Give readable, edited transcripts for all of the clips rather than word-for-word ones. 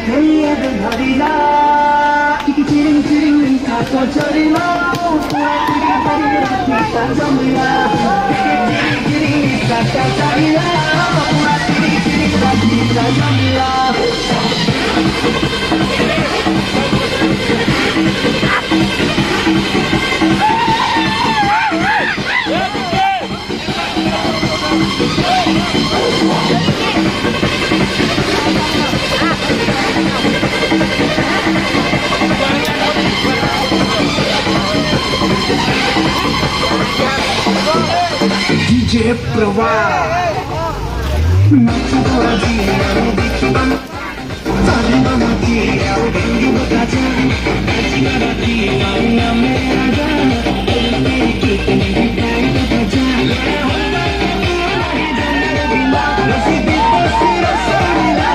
याद धरिला चिकी चिरिङ चिरिङ काको चरिला पुरा तिरी तिरी राती जमिला चिकी चिरिङ काको चरिला पुरा तिरी तिरी राती जमिला DJ Prava Nacho Boraji Bikibam Tali Mamati Bengi Bakaja Nachi Barati Maya Meraga Elke Kitni Kai Bakaja Nasi Bikko Sira Sarila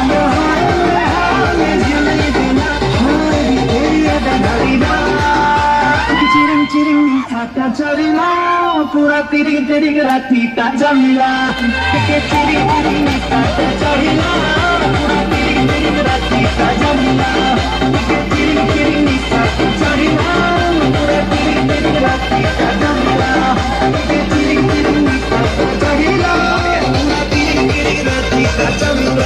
Mahal Jale Dina Hari Teriya Danarida Chiring Chiring Hata Charila पुरा तिरी तिरी राती जमिला चिकी चिरी चिरी काको चरिला पुरा तिरी तिरी राती जमिला चिकी चिरी चिरी काको चरिला पुरा तिरी तिरी राती जमिला चिकी चिरी चिरी काको चरिला पुरा तिरी तिरी राती जमिला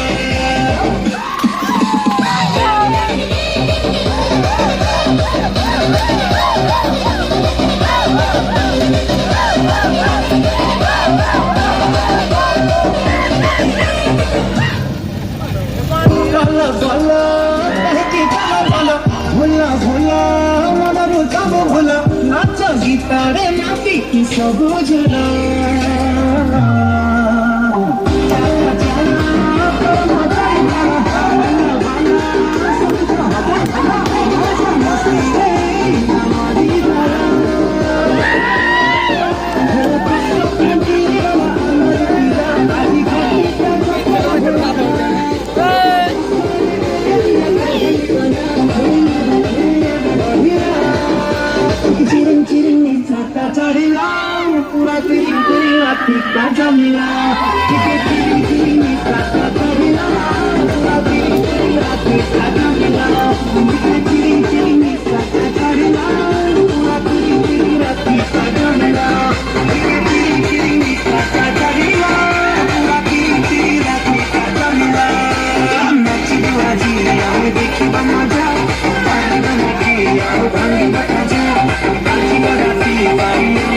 गीतारे माफी की सबुझला पूरा तिरी तिरी राती जमिला चिकी चिरी चिरी काको चरिला पूरा तिरी तिरी राती जमिला चिकी चिरी चिरी काको चरिला पूरा तिरी तिरी राती जमिला चिकी चिरी चिरी काको चरिला पूरा तिरी तिरी राती जमिला नाची बाजी आवे देखी मजा पानी बनके आओ भांगी बजा नाची बाजी बाई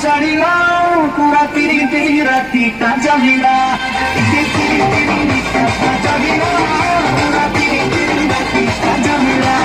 चढ़िला पूरा तिरी तिरी राती जमिला तिरी तिरी चढ़िला पूरा तिरी तिरी राती जमिला